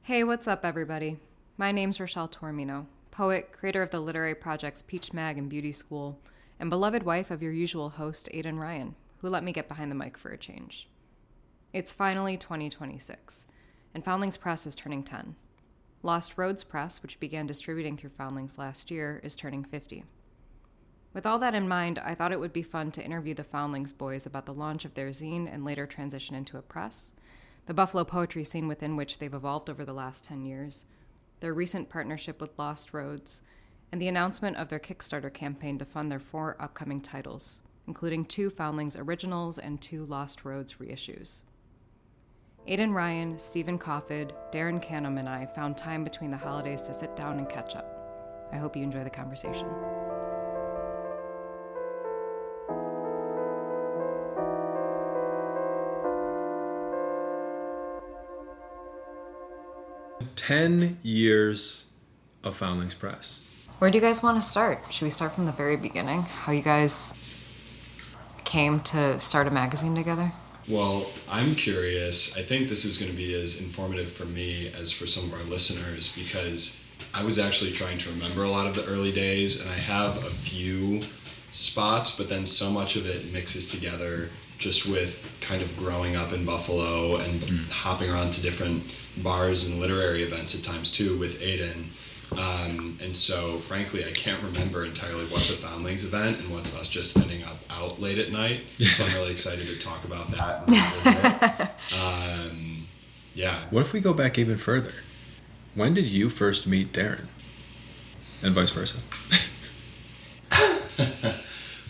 Hey, what's up, everybody? My name's Rachelle Tormino, poet, creator of the literary projects Peach Mag and Beauty School, and beloved wife of your usual host, Aiden Ryan, who let me get behind the mic for a change. It's finally 2026, and Foundlings Press is turning 10. Lost Roads Press, which began distributing through Foundlings last year, is turning 50. With all that in mind, I thought it would be fun to interview the Foundlings boys about the launch of their zine and later transition into a press, the Buffalo poetry scene within which they've evolved over the last 10 years, their recent partnership with Lost Roads, and the announcement of their Kickstarter campaign to fund their 4 upcoming titles, including 2 Foundlings originals and 2 Lost Roads reissues. Aiden Ryan, Stephen Coffid, Darren Canham, and I found time between the holidays to sit down and catch up. I hope you enjoy the conversation. "10 years of Foundlings Press." Where do you guys want to start? Should we start from the very beginning? How you guys came to start a magazine together? Well, I'm curious. I think this is going to be as informative for me as for some of our listeners, because I was actually trying to remember a lot of the early days, and I have a few spots, but then so much of it mixes together just with kind of growing up in Buffalo and hopping around to different bars and literary events at times too with Aiden. And so frankly, I can't remember entirely what's a Foundlings event and what's us just ending up out late at night. So I'm really excited to talk about that and revisit it. Yeah. What if we go back even further? When did you first meet Darren? And vice versa.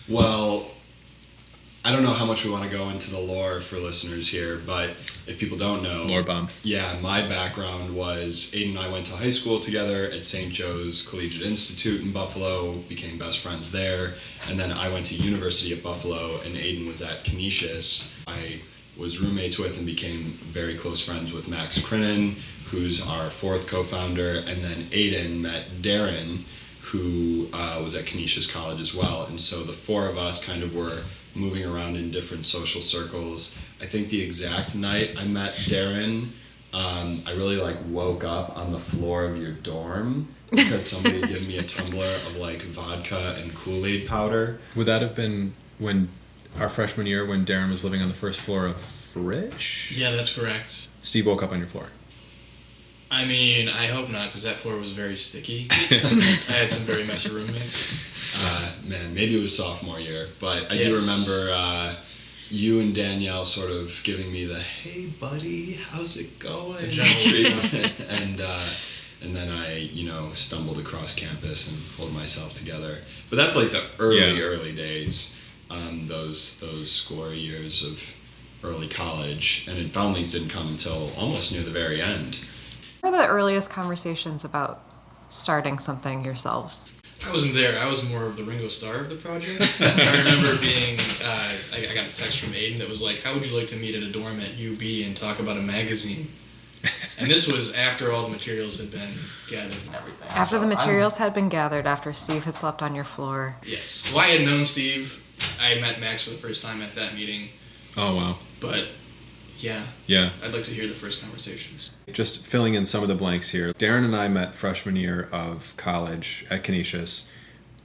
Well, I don't know how much we want to go into the lore for listeners here, but if people don't know... Lore bomb. Yeah, my background was Aiden and I went to high school together at St. Joe's Collegiate Institute in Buffalo, became best friends there, and then I went to University of Buffalo, and Aiden was at Canisius. I was roommates with and became very close friends with Max Crinnan, who's our 4th co-founder, and then Aiden met Darren, who was at Canisius College as well, and so the 4 of us kind of were moving around in different social circles. I think the exact night I met Darren, I really woke up on the floor of your dorm because somebody gave me a tumbler of vodka and Kool-Aid powder. Would that have been when our freshman year, when Darren was living on the first floor of Frisch? Yeah, that's correct. Steve woke up on your floor. I mean, I hope not, because that floor was very sticky. I had some very messy roommates. Man, maybe it was sophomore year, but I do remember you and Danielle sort of giving me the, "Hey buddy, how's it going?" The general and then I, stumbled across campus and pulled myself together. But that's the early days, those glory years of early college, and Foundlings didn't come until almost near the very end. What were the earliest conversations about starting something yourselves? I wasn't there. I was more of the Ringo Starr of the project. I remember being, I got a text from Aiden that was like, "How would you like to meet at a dorm at UB and talk about a magazine?" And this was after all the materials had been gathered and everything. After the materials had been gathered, after Steve had slept on your floor. Yes. Well, I had known Steve. I met Max for the first time at that meeting. Oh, wow. But, yeah. I'd like to hear the first conversations. Just filling in some of the blanks here. Darren and I met freshman year of college at Canisius,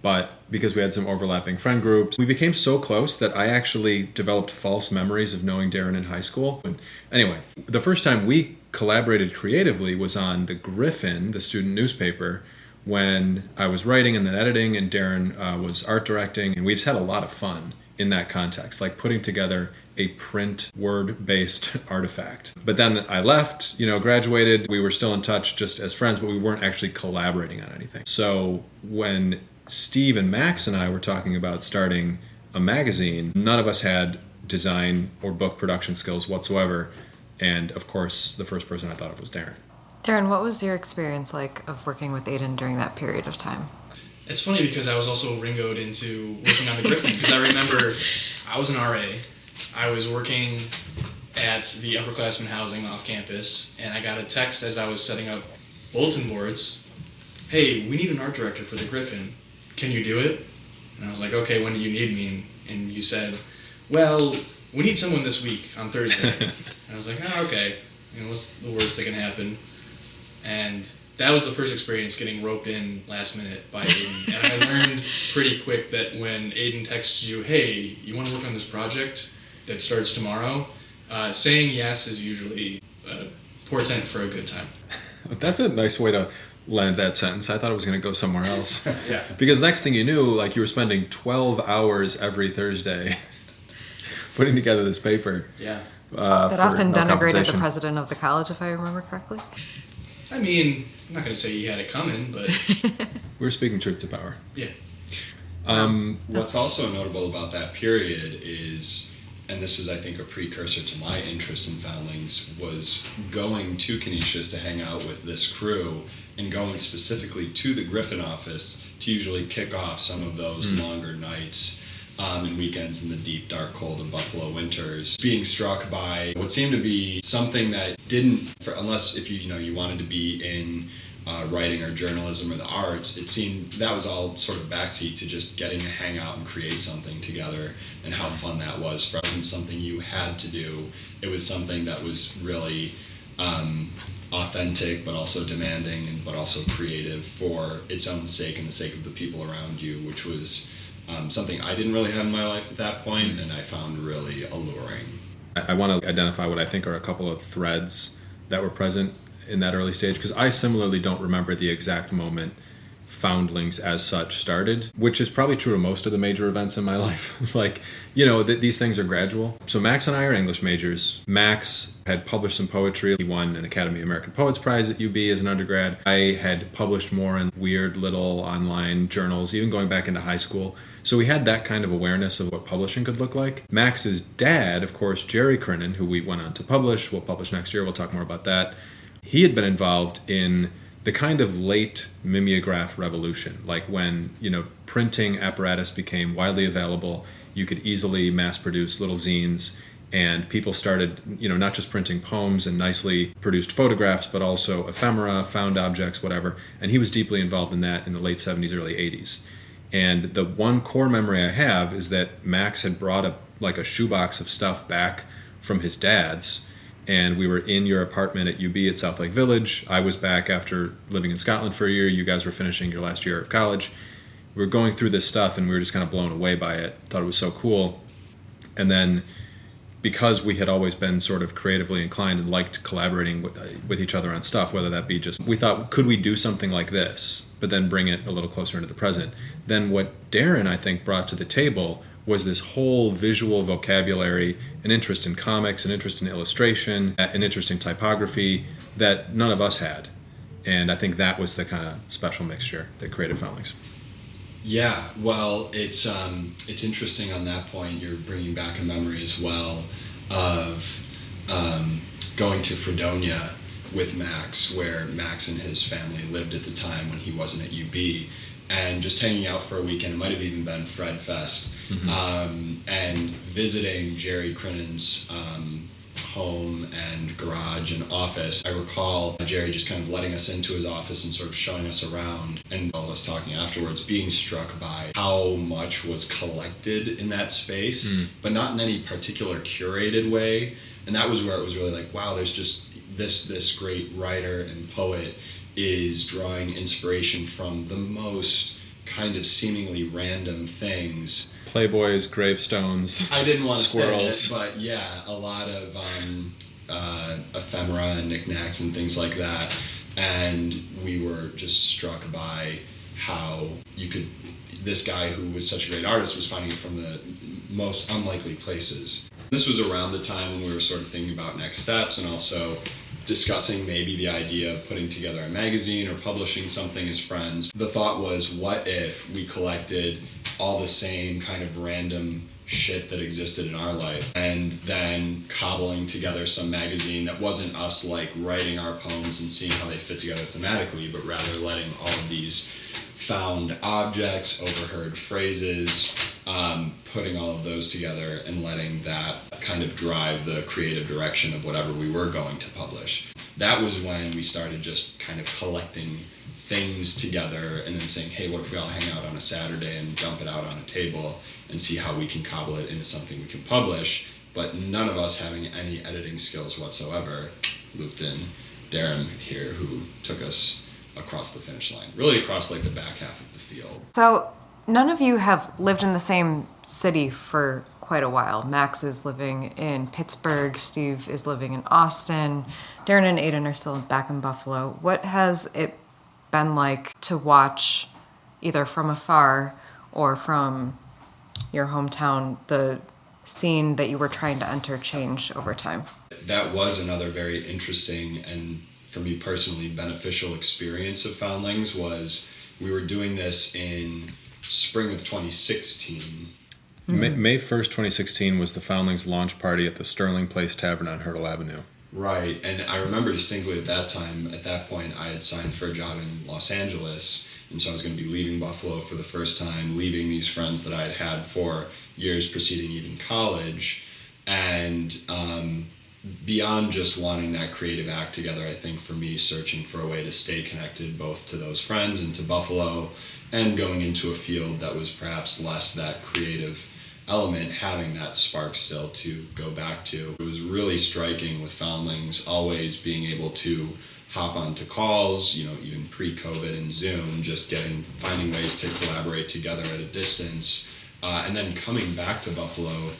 but because we had some overlapping friend groups, we became so close that I actually developed false memories of knowing Darren in high school. And anyway, the first time we collaborated creatively was on the Griffin, the student newspaper, when I was writing and then editing, and Darren was art directing, and we just had a lot of fun in that context, putting together a print word-based artifact. But then I left, graduated. We were still in touch just as friends, but we weren't actually collaborating on anything. So when Steve and Max and I were talking about starting a magazine, none of us had design or book production skills whatsoever. And of course, the first person I thought of was Darren. Darren, what was your experience like of working with Aiden during that period of time? It's funny because I was also ringoed into working on the Griffin, because I remember I was an RA. I was working at the upperclassmen housing off campus, and I got a text as I was setting up bulletin boards. "Hey, we need an art director for the Griffin. Can you do it?" And I was like, "Okay, when do you need me?" And you said, "Well, we need someone this week on Thursday." And I was like, "Oh, okay. What's the worst that can happen?" And that was the first experience getting roped in last minute by Aiden. And I learned pretty quick that when Aiden texts you, hey, you want to work on this project that starts tomorrow, saying yes is usually a portent for a good time. That's a nice way to land that sentence. I thought it was going to go somewhere else. Yeah. Because next thing you knew, like, you were spending 12 hours every Thursday putting together this paper. Yeah. That often no denigrated compensation. the president of the college, if I remember correctly. I mean, I'm not going to say he had it coming, but We were speaking truth to power. yeah. What's also notable about that period is, and this is, I think, a precursor to my interest in Foundlings, was going to Canisius to hang out with this crew and going specifically to the Griffin office to usually kick off some of those longer nights and weekends in the deep, dark cold of Buffalo winters. Being struck by what seemed to be something that didn't, unless if you wanted to be in writing or journalism or the arts, it seemed that was all sort of backseat to just getting to hang out and create something together, and how fun that was. For us, it wasn't something you had to do. It was something that was really authentic, but also demanding, but also creative for its own sake and the sake of the people around you, which was something I didn't really have in my life at that point, and I found really alluring. I want to identify what I think are a couple of threads that were present in that early stage, because I similarly don't remember the exact moment Foundlings as such started, which is probably true of most of the major events in my life. Like, these things are gradual. So Max and I are English majors. Max had published some poetry. He won an Academy American Poets Prize at UB as an undergrad. I had published more in weird little online journals, even going back into high school. So we had that kind of awareness of what publishing could look like. Max's dad, of course, Jerry Canham, who we went on to publish, we'll publish next year, we'll talk more about that. He had been involved in the kind of late mimeograph revolution, like when, printing apparatus became widely available, you could easily mass produce little zines, and people started, not just printing poems and nicely produced photographs, but also ephemera, found objects, whatever. And he was deeply involved in that in the late 70s, early 80s. And the one core memory I have is that Max had brought a shoebox of stuff back from his dad's, and we were in your apartment at UB at South Lake Village. I was back after living in Scotland for a year. You guys were finishing your last year of college. We were going through this stuff, and we were just kind of blown away by it. Thought it was so cool. And then, because we had always been sort of creatively inclined and liked collaborating with each other on stuff, whether that be just, we thought, could we do something like this, but then bring it a little closer into the present? Then what Darren, I think, brought to the table was this whole visual vocabulary, an interest in comics, an interest in illustration, an interest in typography that none of us had. And I think that was the kind of special mixture that created Foundlings. Yeah, well, it's interesting on that point. You're bringing back a memory as well of going to Fredonia with Max, where Max and his family lived at the time when he wasn't at UB, and just hanging out for a weekend. It might have even been Fred Fest, and visiting Jerry Crenan's home and garage and office. I recall Jerry just kind of letting us into his office and sort of showing us around, and all of us talking afterwards, being struck by how much was collected in that space, but not in any particular curated way. And that was where it was really like, wow, there's just this great writer and poet is drawing inspiration from the most kind of seemingly random things. Playboys, gravestones, I didn't want to squirrels. say it, but yeah, a lot of ephemera and knickknacks and things like that. And we were just struck by how this guy who was such a great artist was finding it from the most unlikely places. This was around the time when we were sort of thinking about next steps, and also discussing maybe the idea of putting together a magazine or publishing something as friends. The thought was, what if we collected all the same kind of random shit that existed in our life, and then cobbling together some magazine that wasn't us like writing our poems and seeing how they fit together thematically, but rather letting all of these found objects, overheard phrases, putting all of those together and letting that kind of drive the creative direction of whatever we were going to publish. That was when we started just kind of collecting things together and then saying, hey, what if we all hang out on a Saturday and dump it out on a table and see how we can cobble it into something we can publish, but none of us having any editing skills whatsoever. Looped in Darren here, who took us across the finish line, really across like the back half of the field. So none of you have lived in the same city for quite a while. Max is living in Pittsburgh. Steve is living in Austin. Darren and Aiden are still back in Buffalo. What has it been like to watch, either from afar or from your hometown, the scene that you were trying to enter change over time? That was another very interesting and, for me personally, beneficial experience of Foundlings. Was we were doing this in spring of 2016. May 1st, 2016 was the Foundlings launch party at the Sterling Place Tavern on Hurdle Avenue. Right, and I remember distinctly at that time, at that point, I had signed for a job in Los Angeles, and so I was going to be leaving Buffalo for the first time, leaving these friends that I had had for years preceding even college, and beyond just wanting that creative act together, I think for me, searching for a way to stay connected both to those friends and to Buffalo, and going into a field that was perhaps less that creative element, having that spark still to go back to. It was really striking with Foundlings always being able to hop onto calls, even pre-COVID and Zoom, just finding ways to collaborate together at a distance. And then coming back to Buffalo,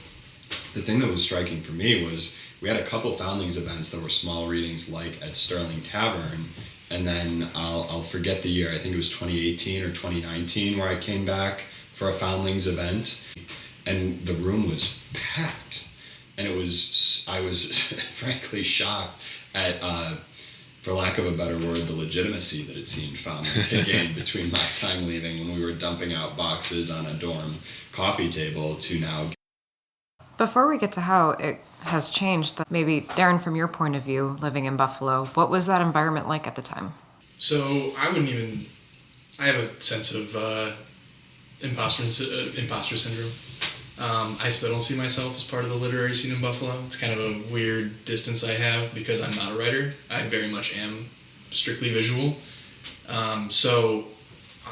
the thing that was striking for me was we had a couple Foundlings events that were small readings, like at Sterling Tavern, and then I'll forget the year, I think it was 2018 or 2019 where I came back for a Foundlings event, and the room was packed, and I was frankly shocked at, for lack of a better word, the legitimacy that it seemed Foundlings had gained between my time leaving when we were dumping out boxes on a dorm coffee table to now. Before we get to how it has changed, maybe Darren, from your point of view, living in Buffalo, what was that environment like at the time? So I have a sense of imposter syndrome. I still don't see myself as part of the literary scene in Buffalo. It's kind of a weird distance I have because I'm not a writer. I very much am strictly visual. So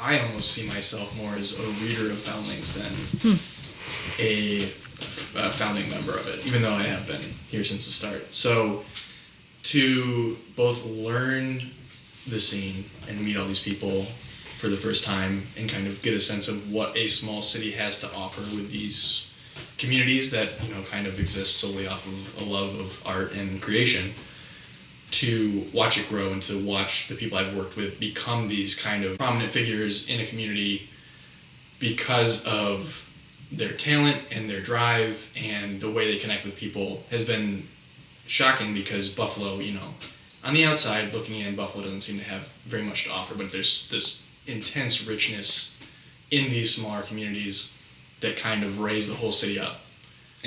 I almost see myself more as a reader of Foundlings than a founding member of it, even though I have been here since the start. So to both learn the scene and meet all these people for the first time and kind of get a sense of what a small city has to offer with these communities that kind of exist solely off of a love of art and creation, to watch it grow and to watch the people I've worked with become these kind of prominent figures in a community because of their talent and their drive and the way they connect with people has been shocking, because Buffalo, on the outside looking in, Buffalo doesn't seem to have very much to offer, but there's this intense richness in these smaller communities that kind of raise the whole city up.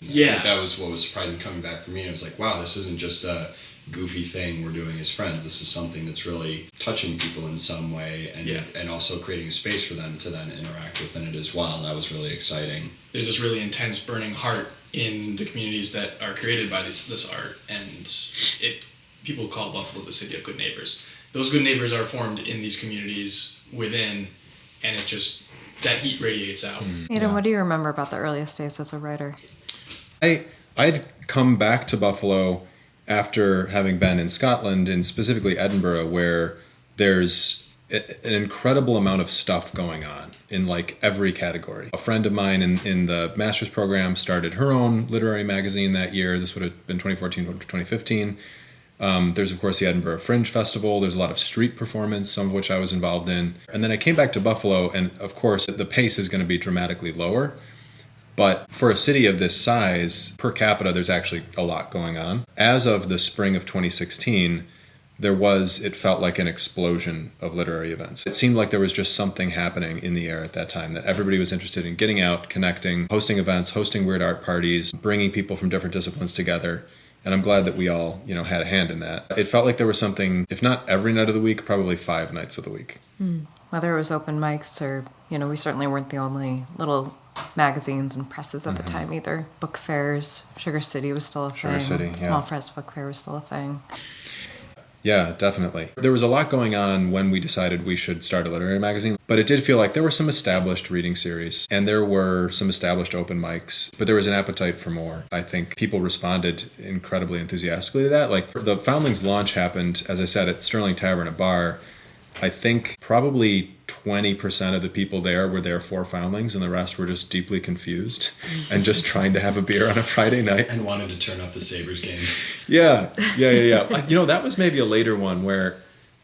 And I think that was what was surprising coming back for me. I was like, wow, this isn't just a goofy thing we're doing as friends. This is something that's really touching people in some way, and also creating a space for them to then interact within it as well. And that was really exciting. There's this really intense burning heart in the communities that are created by this art, and people call Buffalo the city of good neighbors. Those good neighbors are formed in these communities within, and that heat radiates out. Aiden, what do you remember about the earliest days as a writer? I'd come back to Buffalo after having been in Scotland, and specifically Edinburgh, where there's an incredible amount of stuff going on in like every category. A friend of mine in the master's program started her own literary magazine that year. This would have been 2014 to 2015. There's, of course, the Edinburgh Fringe Festival. There's a lot of street performance, some of which I was involved in. And then I came back to Buffalo, and of course, the pace is going to be dramatically lower. But for a city of this size, per capita, there's actually a lot going on. As of the spring of 2016, it felt like an explosion of literary events. It seemed like there was just something happening in the air at that time, that everybody was interested in getting out, connecting, hosting events, hosting weird art parties, bringing people from different disciplines together. And I'm glad that we all, had a hand in that. It felt like there was something, if not every night of the week, probably 5 nights of the week. Whether it was open mics or, we certainly weren't the only little magazines and presses at the time either. Book fairs, Sugar City was still a thing. Small Press Book Fair was still a thing. Yeah, definitely. There was a lot going on when we decided we should start a literary magazine, but it did feel like there were some established reading series and there were some established open mics, but there was an appetite for more. I think people responded incredibly enthusiastically to that. Like, the Foundlings launch happened, as I said, at Sterling Tavern, a bar, I think probably 20% of the people there were there for Foundlings, and the rest were just deeply confused and just trying to have a beer on a Friday night. And wanted to turn up the Sabres game. Yeah. That was maybe a later one where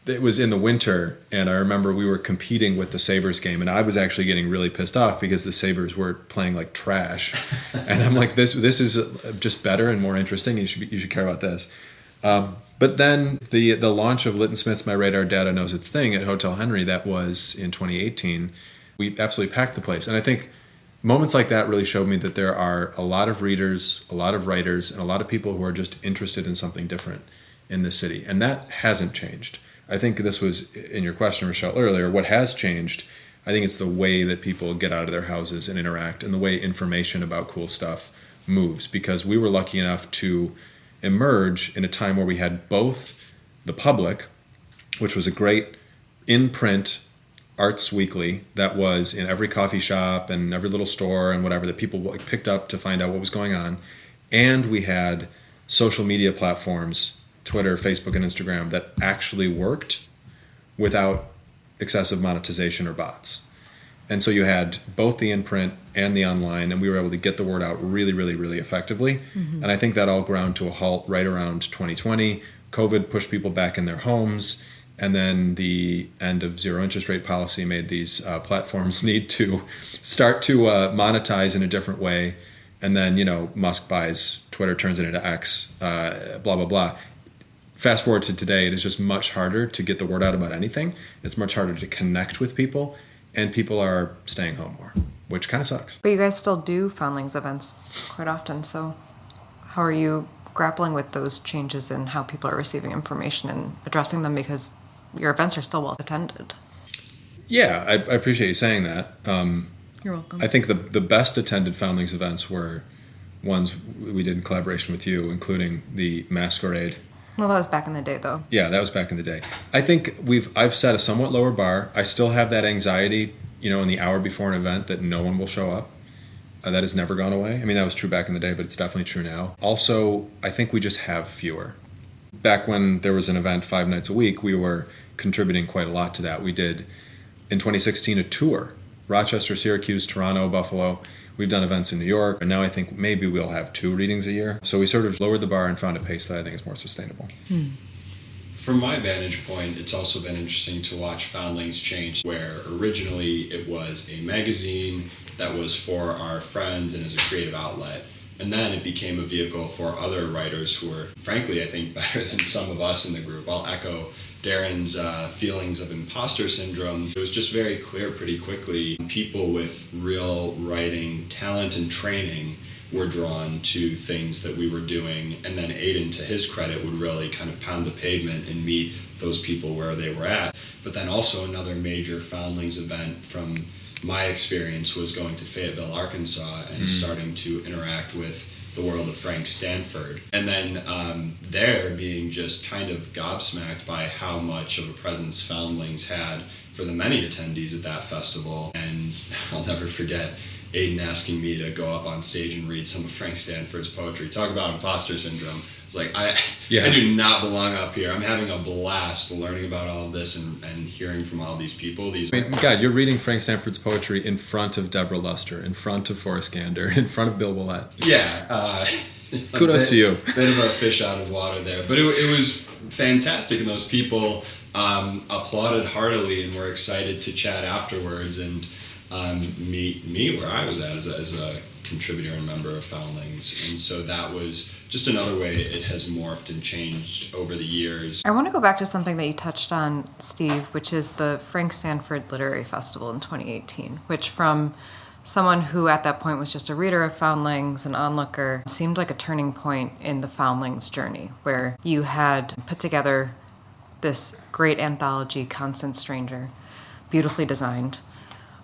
it was in the winter, and I remember we were competing with the Sabres game, and I was actually getting really pissed off because the Sabres were playing like trash. And I'm like, this is just better and more interesting. You should care about this. But then the launch of Lytton Smith's My Radar Data Knows Its Thing at Hotel Henry, that was in 2018, we absolutely packed the place. And I think moments like that really showed me that there are a lot of readers, a lot of writers, and a lot of people who are just interested in something different in this city. And that hasn't changed. I think this was in your question, Rachelle, earlier. What has changed, I think it's the way that people get out of their houses and interact, and the way information about cool stuff moves. Because we were lucky enough to emerge in a time where we had both the Public, which was a great in-print arts weekly that was in every coffee shop and every little store and whatever that people picked up to find out what was going on, and we had social media platforms, Twitter, Facebook, and Instagram, that actually worked without excessive monetization or bots. And so you had both the in-print and the online, and we were able to get the word out really, really, really effectively. Mm-hmm. And I think that all ground to a halt right around 2020. COVID pushed people back in their homes, and then the end of zero interest rate policy made these platforms need to start to monetize in a different way. And then, Musk buys Twitter, turns it into X, blah, blah, blah. Fast forward to today, it is just much harder to get the word out about anything. It's much harder to connect with people. And people are staying home more, which kind of sucks. But you guys still do Foundlings events quite often, so how are you grappling with those changes in how people are receiving information and addressing them, because your events are still well attended? Yeah, I appreciate you saying that. You're welcome. I think the best attended Foundlings events were ones we did in collaboration with you, including the Masquerade. Well, that was back in the day, though. Yeah, that was back in the day. I think I've set a somewhat lower bar. I still have that anxiety, in the hour before an event that no one will show up. That has never gone away. I mean, that was true back in the day, but it's definitely true now. Also, I think we just have fewer. Back when there was an event 5 nights a week, we were contributing quite a lot to that. We did, in 2016, a tour. Rochester, Syracuse, Toronto, Buffalo. We've done events in New York, and now I think maybe we'll have 2 readings a year. So we sort of lowered the bar and found a pace that I think is more sustainable. From my vantage point, it's also been interesting to watch Foundlings change, where originally it was a magazine that was for our friends and as a creative outlet. And then it became a vehicle for other writers who were, frankly, I think, better than some of us in the group. I'll echo Darren's feelings of imposter syndrome. It was just very clear pretty quickly people with real writing talent and training were drawn to things that we were doing, and then Aiden, to his credit, would really kind of pound the pavement and meet those people where they were at. But then also another major Foundlings event from my experience was going to Fayetteville, Arkansas, and starting to interact with the world of Frank Stanford. And then there being just kind of gobsmacked by how much of a presence Foundlings had for the many attendees at that festival. And I'll never forget Aiden asking me to go up on stage and read some of Frank Stanford's poetry. Talk about imposter syndrome. It's like, I do not belong up here. I'm having a blast learning about all of this and hearing from all these people. God, you're reading Frank Stanford's poetry in front of Deborah Luster, in front of Forrest Gander, in front of Bill Willett. Yeah. Kudos to you. Bit of a fish out of water there. But it was fantastic, and those people applauded heartily and were excited to chat afterwards and meet me where I was at as a contributor and member of Foundlings. And so that was just another way it has morphed and changed over the years. I want to go back to something that you touched on, Steve, which is the Frank Stanford Literary Festival in 2018, which from someone who at that point was just a reader of Foundlings, an onlooker, seemed like a turning point in the Foundlings journey, where you had put together this great anthology, Constant Stranger, beautifully designed.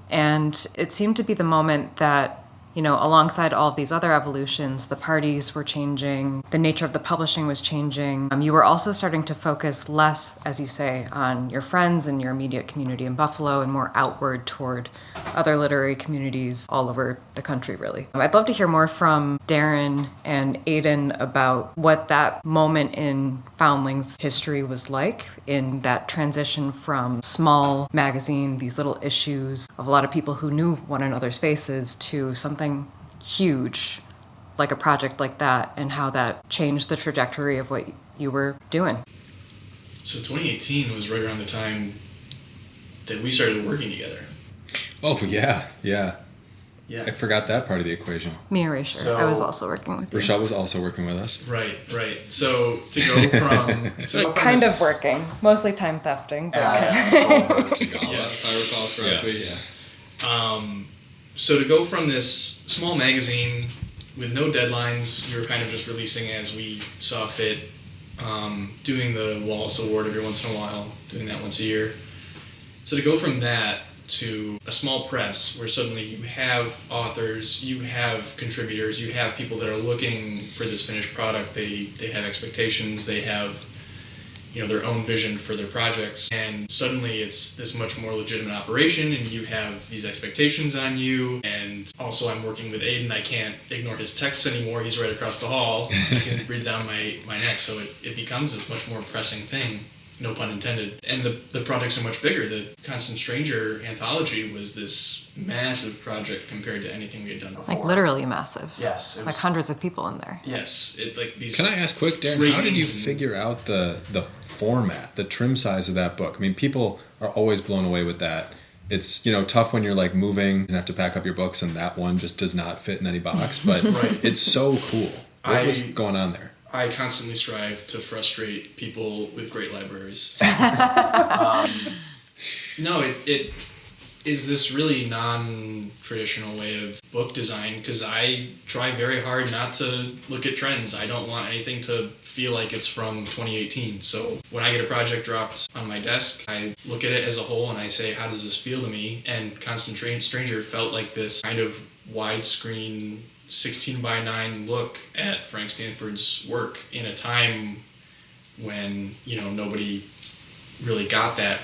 And it seemed to be the moment that alongside all of these other evolutions, the parties were changing, the nature of the publishing was changing. You were also starting to focus less, as you say, on your friends and your immediate community in Buffalo and more outward toward other literary communities all over the country, really. I'd love to hear more from Darren and Aiden about what that moment in Foundlings history was like in that transition from small magazine, these little issues of a lot of people who knew one another's faces, to something huge like a project like that, and how that changed the trajectory of what you were doing. So 2018 was right around the time that we started working together. Oh, yeah. Yeah. I forgot that part of the equation. Me and Rachelle. I was also working with you. Rachelle was also working with us. Right. So to go from... kind of working. Mostly time thefting. But Yes, Yes. if I recall correctly. Yes. Yeah. So to go from this small magazine with no deadlines, we were kind of just releasing as we saw fit, doing the Wallace Award every once in a while, doing that once a year. So to go from that to a small press where suddenly you have authors, you have contributors, you have people that are looking for this finished product, they have expectations, they have their own vision for their projects, and suddenly it's this much more legitimate operation and you have these expectations on you. And also I'm working with Aiden, I can't ignore his texts anymore, he's right across the hall, he can breathe down my neck, so it becomes this much more pressing thing, no pun intended. And the projects are much bigger. The Constant Stranger anthology was this massive project compared to anything we had done before. Like literally massive. Yes. Like hundreds of people in there. Yes. These. Can I ask quick, Darren, how did you ratings figure out the format, the trim size of that book? I mean, people are always blown away with that. It's, tough when you're like moving and have to pack up your books and that one just does not fit in any box, but Right. It's so cool. What was going on there? I constantly strive to frustrate people with great libraries. No, it is this really non-traditional way of book design, because I try very hard not to look at trends. I don't want anything to feel like it's from 2018. So when I get a project dropped on my desk, I look at it as a whole and I say, how does this feel to me? And Constant Stranger felt like this kind of widescreen 16:9 look at Frank Stanford's work in a time when nobody really got that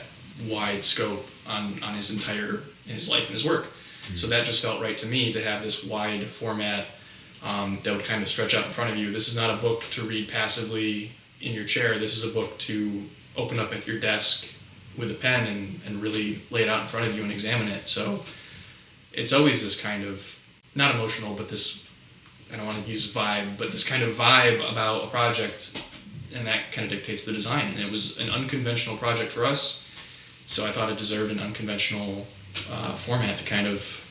wide scope on his life and his work. Mm-hmm. So that just felt right to me, to have this wide format that would kind of stretch out in front of you. This is not a book to read passively in your chair. This is a book to open up at your desk with a pen and really lay it out in front of you and examine it. So it's always this kind of, not emotional, but this, I don't want to use vibe, but this kind of vibe about a project, and that kind of dictates the design. And it was an unconventional project for us, so I thought it deserved an unconventional format to kind of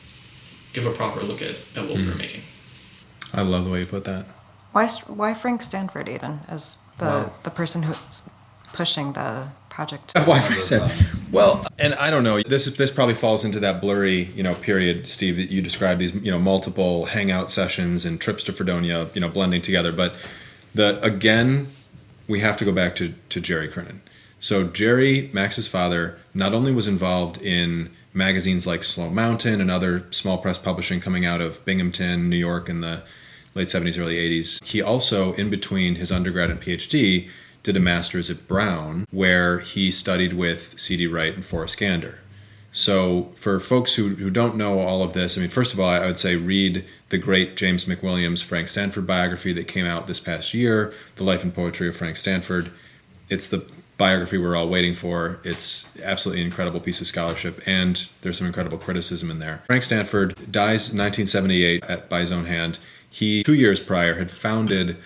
give a proper look at what we were making. I love the way you put that. Why Frank Stanford, Aiden, as the person who's pushing the project? Why Frank Stanford? Well, and I don't know. This probably falls into that blurry, period, Steve, that you described. These, multiple hangout sessions and trips to Fredonia, blending together. But again, we have to go back to Jerry Crinan. So Jerry, Max's father, not only was involved in magazines like Slow Mountain and other small press publishing coming out of Binghamton, New York in the late 70s, early 80s. He also, in between his undergrad and PhD, did a master's at Brown, where he studied with C.D. Wright and Forrest Gander. So for folks who don't know all of this, I mean, first of all, I would say read the great James McWilliams Frank Stanford biography that came out this past year, The Life and Poetry of Frank Stanford. It's the biography we're all waiting for. It's absolutely an incredible piece of scholarship, and there's some incredible criticism in there. Frank Stanford dies in 1978 by his own hand. He, 2 years prior, had founded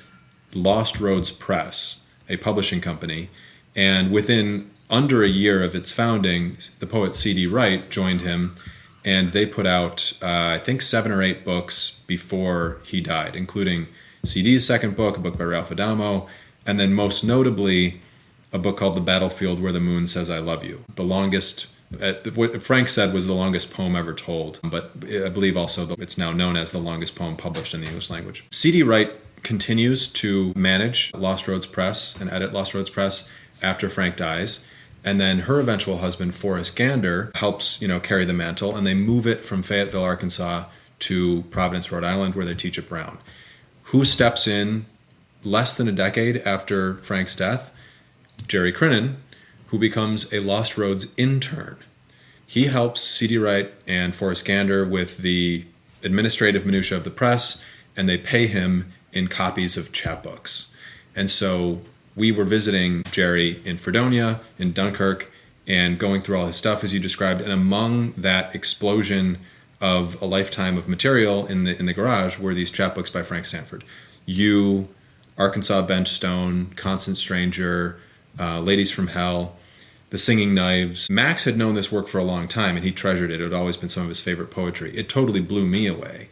Lost Roads Press, a publishing company, and within under a year of its founding, the poet C.D. Wright joined him, and they put out, I think, 7 or 8 books before he died, including C.D.'s second book, a book by Ralph Adamo, and then most notably, a book called The Battlefield Where the Moon Says I Love You. The longest, what Frank said was the longest poem ever told, but I believe also it's now known as the longest poem published in the English language. C.D. Wright continues to manage Lost Roads Press and edit Lost Roads Press after Frank dies. And then her eventual husband, Forrest Gander, helps, carry the mantle, and they move it from Fayetteville, Arkansas to Providence, Rhode Island, where they teach at Brown. Who steps in less than a decade after Frank's death? Jerry Crinan, who becomes a Lost Roads intern. He helps C.D. Wright and Forrest Gander with the administrative minutia of the press, and they pay him in copies of chapbooks. And so we were visiting Jerry in Fredonia, in Dunkirk, and going through all his stuff, as you described. And among that explosion of a lifetime of material in the garage were these chapbooks by Frank Stanford. You, Arkansas Bench Stone, Constant Stranger, Ladies from Hell, The Singing Knives. Max had known this work for a long time, and he treasured it. It had always been some of his favorite poetry. It totally blew me away.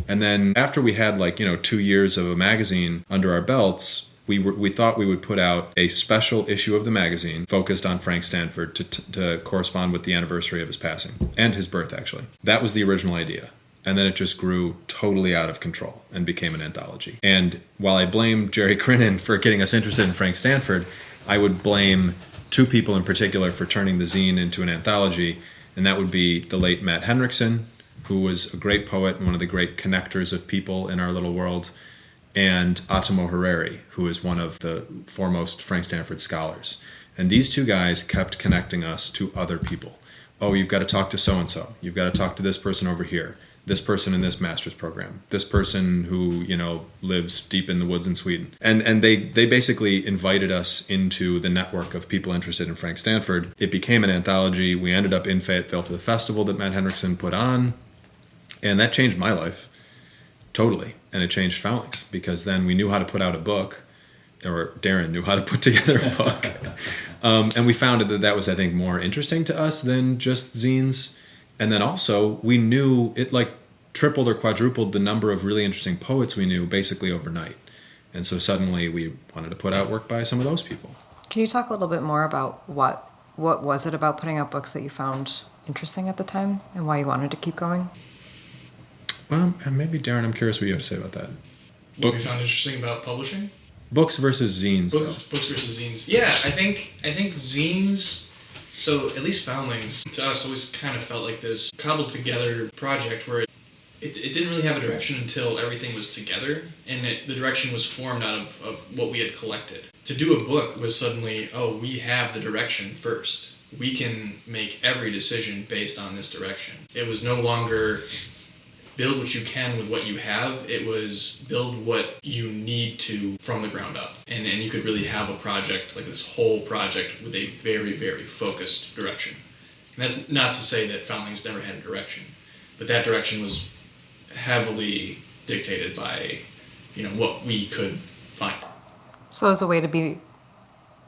And then after we had 2 years of a magazine under our belts, we thought we would put out a special issue of the magazine focused on Frank Stanford to correspond with the anniversary of his passing, and his birth, actually. That was the original idea. And then it just grew totally out of control and became an anthology. And while I blame Jerry Crinan for getting us interested in Frank Stanford, I would blame two people in particular for turning the zine into an anthology, and that would be the late Matt Henriksen, who was a great poet and one of the great connectors of people in our little world, and Attimo Harari, who is one of the foremost Frank Stanford scholars. And these two guys kept connecting us to other people. Oh, you've got to talk to so-and-so. You've got to talk to this person over here. This person in this master's program. This person who, lives deep in the woods in Sweden. And they basically invited us into the network of people interested in Frank Stanford. It became an anthology. We ended up in Fayetteville for the festival that Matt Henriksen put on. And that changed my life. Totally. And it changed Foundlings, because then we knew how to put out a book, or Darren knew how to put together a book. And we found that was, I think, more interesting to us than just zines. And then also we knew it tripled or quadrupled the number of really interesting poets we knew basically overnight. And so suddenly we wanted to put out work by some of those people. Can you talk a little bit more about what was it about putting out books that you found interesting at the time and why you wanted to keep going? Well, and maybe Darren, I'm curious what you have to say about that. What we found interesting about publishing? Books versus zines, Books versus zines. Yeah, I think zines, so at least Foundlings, to us always kind of felt like this cobbled together project where it didn't really have a direction until everything was together, and the direction was formed out of what we had collected. To do a book was suddenly, we have the direction first. We can make every decision based on this direction. It was no longer build what you can with what you have. It was build what you need to from the ground up. And you could really have a project, like this whole project, with a very, very focused direction. And that's not to say that Foundlings never had a direction, but that direction was heavily dictated by, what we could find. So as a way to be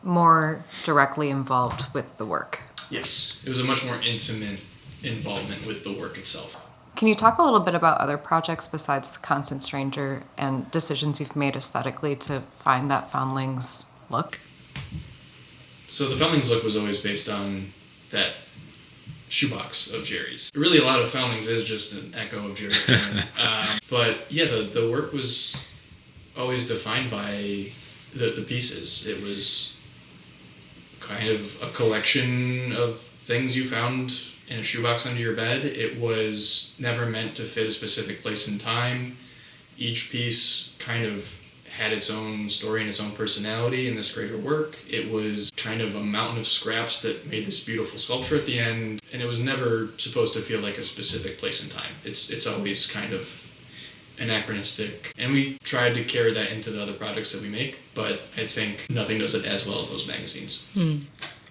more directly involved with the work. Yes. It was a much more intimate involvement with the work itself. Can you talk a little bit about other projects besides The Constant Stranger and decisions you've made aesthetically to find that Foundlings look? So the Foundlings look was always based on that shoebox of Jerry's. Really, a lot of Foundlings is just an echo of Jerry. But yeah, the work was always defined by the pieces. It was kind of a collection of things you found in a shoebox under your bed. It was never meant to fit a specific place and time. Each piece kind of had its own story and its own personality in this greater work. It was kind of a mountain of scraps that made this beautiful sculpture at the end, and it was never supposed to feel like a specific place and time. It's always kind of anachronistic, and we tried to carry that into the other projects that we make, but I think nothing does it as well as those magazines.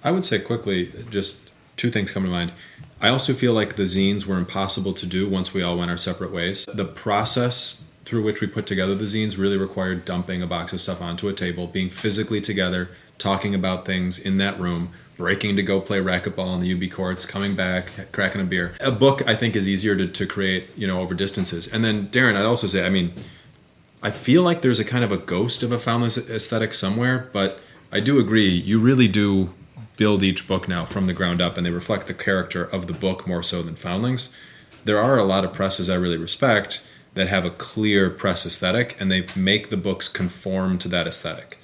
I would say quickly, just two things come to mind. I also feel like the zines were impossible to do once we all went our separate ways. The process through which we put together the zines really required dumping a box of stuff onto a table, being physically together, talking about things in that room, breaking to go play racquetball in the UB courts, coming back, cracking a beer. A book, I think, is easier to create, over distances. And then, Darren, I'd also say, I feel like there's a kind of a ghost of a Foundlings aesthetic somewhere, but I do agree, you really do build each book now from the ground up, and they reflect the character of the book more so than Foundlings. There are a lot of presses I really respect that have a clear press aesthetic, and they make the books conform to that aesthetic.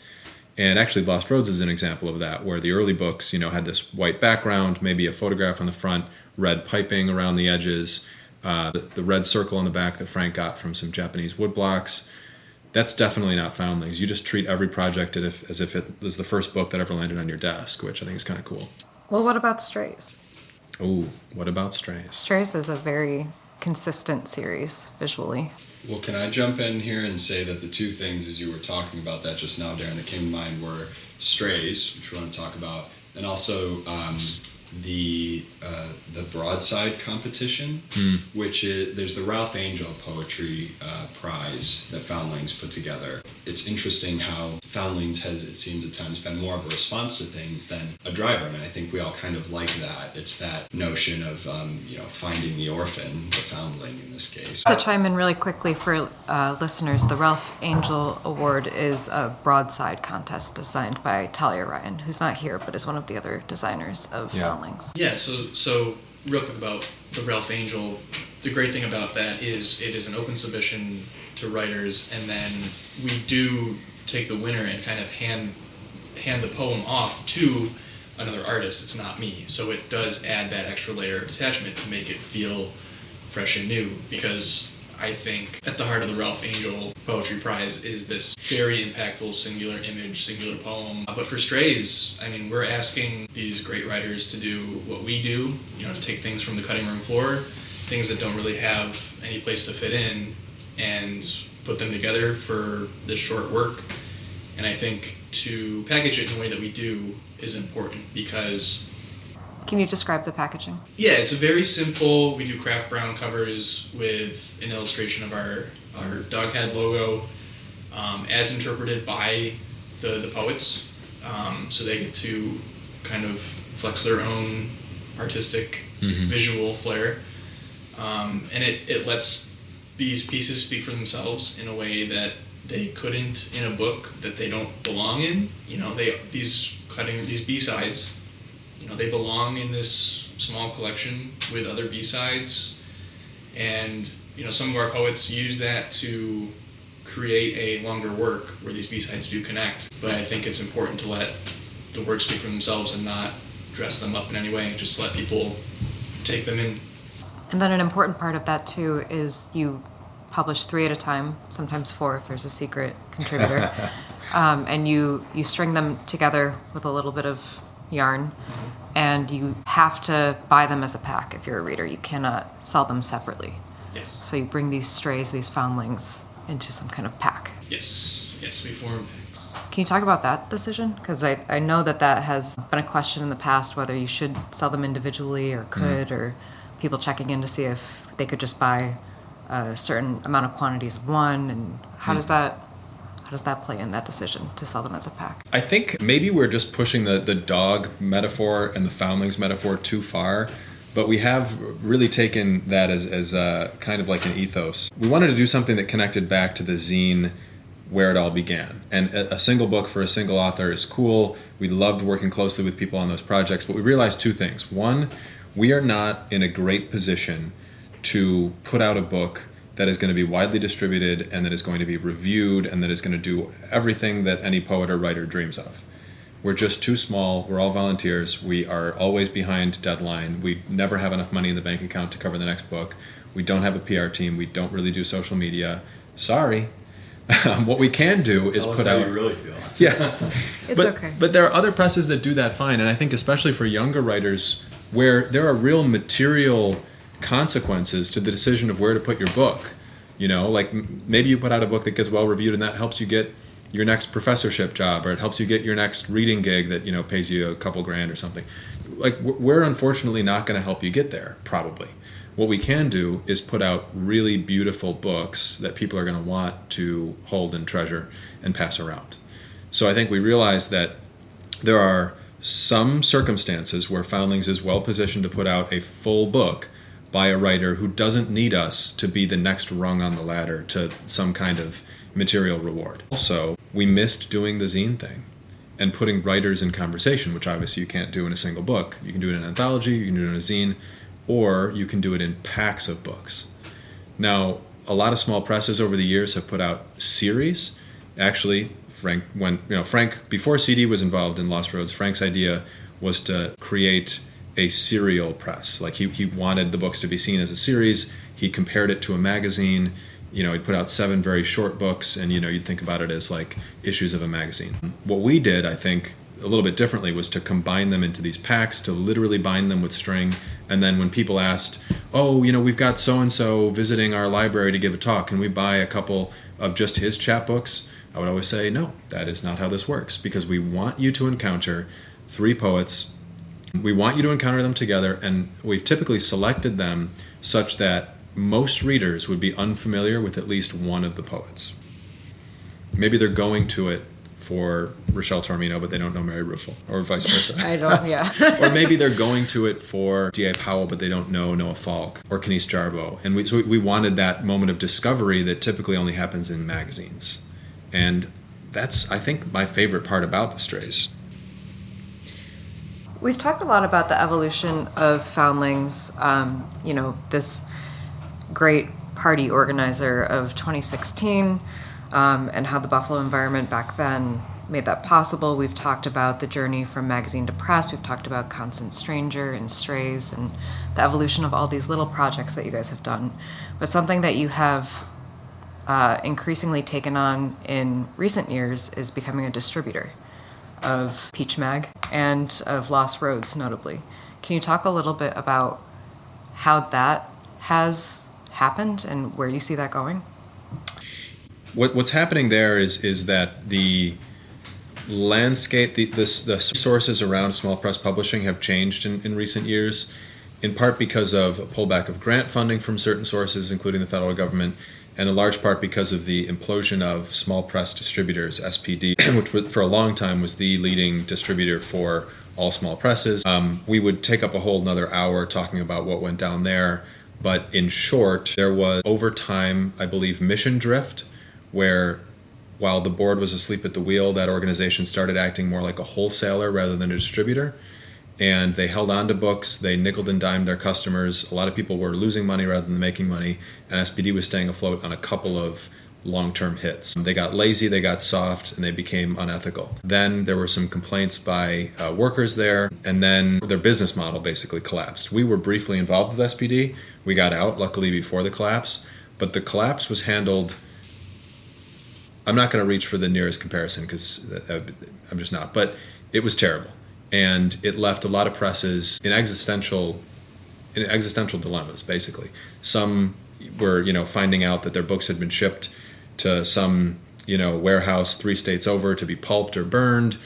And actually, Lost Roads is an example of that, where the early books, had this white background, maybe a photograph on the front, red piping around the edges. The red circle on the back that Frank got from some Japanese wood blocks. That's definitely not Foundlings. You just treat every project as if it was the first book that ever landed on your desk, which I think is kind of cool. Well, what about Strays? Oh, what about Strays? Strays is a very consistent series visually. Well, can I jump in here and say that the two things, as you were talking about that just now, Darren, that came to mind were Strays, which we want to talk about, and also the broadside competition, which is, there's the Ralph Angel Poetry Prize that Foundlings put together. It's interesting how Foundlings has, it seems at times, been more of a response to things than a driver, and I think we all kind of like that. It's that notion of finding the orphan, the foundling in this case. To chime in really quickly for listeners, the Ralph Angel Award is a broadside contest designed by Talia Ryan, who's not here but is one of the other designers of Foundlings. Yeah, so real quick about the Ralph Angel, the great thing about that is it is an open submission to writers, and then we do take the winner and kind of hand the poem off to another artist. It's not me, so it does add that extra layer of attachment to make it feel fresh and new, because I think at the heart of the Ralph Angel Poetry Prize is this very impactful singular image, singular poem. But for Strays, I mean, we're asking these great writers to do what we do, to take things from the cutting room floor, things that don't really have any place to fit in, and put them together for this short work. And I think to package it in the way that we do is important, because... Can you describe the packaging? Yeah, it's a very simple, we do craft brown covers with an illustration of our Doghead logo as interpreted by the poets. So they get to kind of flex their own artistic visual flair. And it lets these pieces speak for themselves in a way that they couldn't in a book that they don't belong in. These B-sides, they belong in this small collection with other B-sides, and some of our poets use that to create a longer work where these B-sides do connect. But I think it's important to let the work speak for themselves and not dress them up in any way, just let people take them in. And then an important part of that too is you publish 3 at a time, sometimes 4 if there's a secret contributor, and you string them together with a little bit of yarn, and you have to buy them as a pack if you're a reader. You cannot sell them separately. Yes. So you bring these Strays, these foundlings, into some kind of pack. Yes, we form packs. Can you talk about that decision? Because I know that has been a question in the past, whether you should sell them individually or could, or people checking in to see if they could just buy a certain amount of quantities of one, and how does that play in that decision to sell them as a pack? I think maybe we're just pushing the dog metaphor and the foundlings metaphor too far, but we have really taken that as kind of like an ethos. We wanted to do something that connected back to the zine where it all began. And a single book for a single author is cool. We loved working closely with people on those projects, but we realized 2 things. One, we are not in a great position to put out a book that is going to be widely distributed and that is going to be reviewed and that is going to do everything that any poet or writer dreams of. We're just too small. We're all volunteers. We are always behind deadline. We never have enough money in the bank account to cover the next book. We don't have a PR team. We don't really do social media. Sorry. What we can do is put out... Tell us how you really feel. Yeah. It's okay. But there are other presses that do that fine, and I think especially for younger writers where there are real material consequences to the decision of where to put your book. Like maybe you put out a book that gets well reviewed and that helps you get your next professorship job, or it helps you get your next reading gig that pays you a couple grand or something. Like we're unfortunately not going to help you get there, probably. What we can do is put out really beautiful books that people are going to want to hold and treasure and pass around. So I think we realize that there are some circumstances where Foundlings is well positioned to put out a full book by a writer who doesn't need us to be the next rung on the ladder to some kind of material reward. Also, we missed doing the zine thing and putting writers in conversation, which obviously you can't do in a single book. You can do it in an anthology, you can do it in a zine, or you can do it in packs of books. Now, a lot of small presses over the years have put out series. Actually, Frank, before CD was involved in Lost Roads, Frank's idea was to create a serial press. Like he wanted the books to be seen as a series. He compared it to a magazine. He put out 7 very short books, and you'd think about it as like issues of a magazine. What we did, I think, a little bit differently was to combine them into these packs, to literally bind them with string. And then when people asked, oh, we've got so-and-so visiting our library to give a talk, can we buy a couple of just his chapbooks? I would always say, no, that is not how this works, because we want you to encounter 3 poets. We want you to encounter them together, and we've typically selected them such that most readers would be unfamiliar with at least one of the poets. Maybe they're going to it for Rachelle Tormino, but they don't know Mary Ruffle, or vice versa. I don't, yeah. Or maybe they're going to it for D.A. Powell, but they don't know Noah Falk or Kenice Jarboe. And so we wanted that moment of discovery that typically only happens in magazines. And that's, I think, my favorite part about the Strays. We've talked a lot about the evolution of Foundlings, this great party organizer of 2016, and how the Buffalo environment back then made that possible. We've talked about the journey from magazine to press. We've talked about Constant Stranger and Strays and the evolution of all these little projects that you guys have done. But something that you have increasingly taken on in recent years is becoming a distributor of Peach Mag and of Lost Roads, notably. Can you talk a little bit about how that has happened and where you see that going? What's happening there is that the landscape, the sources around small press publishing have changed in recent years, in part because of a pullback of grant funding from certain sources, including the federal government, and in large part because of the implosion of small press distributors, SPD, which for a long time was the leading distributor for all small presses. We would take up a whole another hour talking about what went down there, but in short, there was over time, I believe, mission drift, where while the board was asleep at the wheel, that organization started acting more like a wholesaler rather than a distributor. And they held on to books, they nickeled and dimed their customers. A lot of people were losing money rather than making money, and SPD was staying afloat on a couple of long-term hits. They got lazy, they got soft, and they became unethical. Then there were some complaints by workers there, and then their business model basically collapsed. We were briefly involved with SPD. We got out, luckily, before the collapse, but the collapse was handled. I'm not going to reach for the nearest comparison because I'm just not, but it was terrible. And it left a lot of presses in existential dilemmas, basically. Some were, finding out that their books had been shipped to some, warehouse 3 states over to be pulped or burned.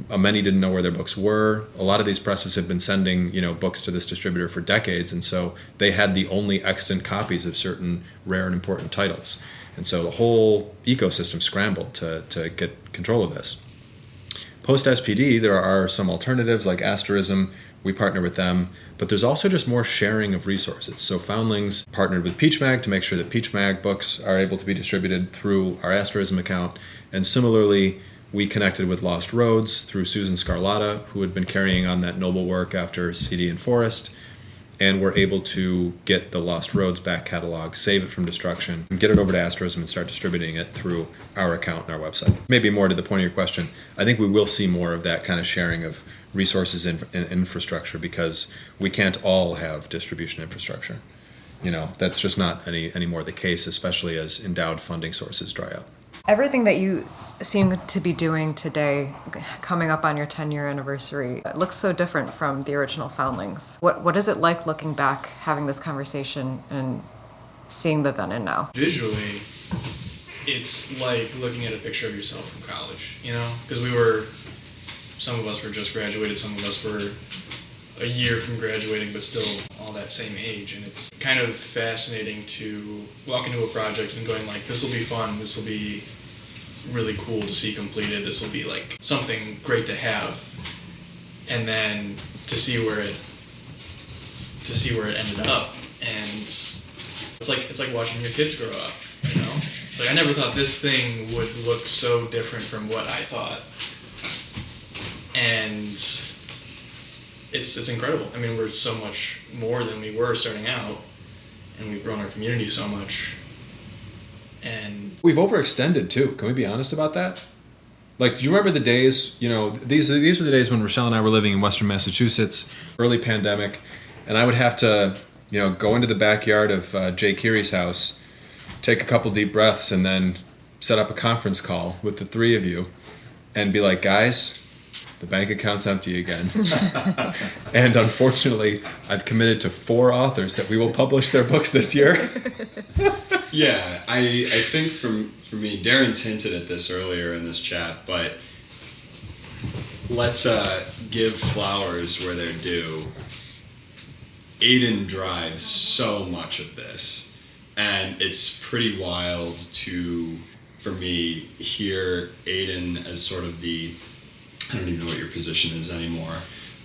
Many didn't know where their books were. A lot of these presses had been sending, books to this distributor for decades, and so they had the only extant copies of certain rare and important titles. And so the whole ecosystem scrambled to get control of this. Post-SPD, there are some alternatives like Asterism. We partner with them, but there's also just more sharing of resources. So Foundlings partnered with Peach Mag to make sure that Peach Mag books are able to be distributed through our Asterism account. And similarly, we connected with Lost Roads through Susan Scarlatta, who had been carrying on that noble work after CD and Forest, and we're able to get the Lost Roads back catalog, save it from destruction, and get it over to Asterism and start distributing it through our account and our website. Maybe more to the point of your question, I think we will see more of that kind of sharing of resources and infrastructure, because we can't all have distribution infrastructure. That's just not any more the case, especially as endowed funding sources dry up. Everything that you seem to be doing today, coming up on your 10-year anniversary, it looks so different from the original Foundlings. What is it like looking back, having this conversation, and seeing the then and now? Visually, it's like looking at a picture of yourself from college, Because some of us were just graduated, some of us were a year from graduating, but still all that same age. And it's kind of fascinating to walk into a project and going like, this will be fun, this will be really cool to see completed, this will be like something great to have. And then to see where it ended up. And it's like watching your kids grow up, It's like I never thought this thing would look so different from what I thought. And it's incredible. I mean, we're so much more than we were starting out, and we've grown our community so much. And we've overextended too. Can we be honest about that? Like, do you remember the days, these were the days when Rachelle and I were living in Western Massachusetts, early pandemic, and I would have to, go into the backyard of Jay Keary's house, take a couple deep breaths, and then set up a conference call with the three of you and be like, guys, the bank account's empty again. And unfortunately, I've committed to 4 authors that we will publish their books this year. Yeah, I think for me, Darren's hinted at this earlier in this chat, but let's give flowers where they're due. Aiden drives so much of this, and it's pretty wild for me, hear Aiden as sort of I don't even know what your position is anymore,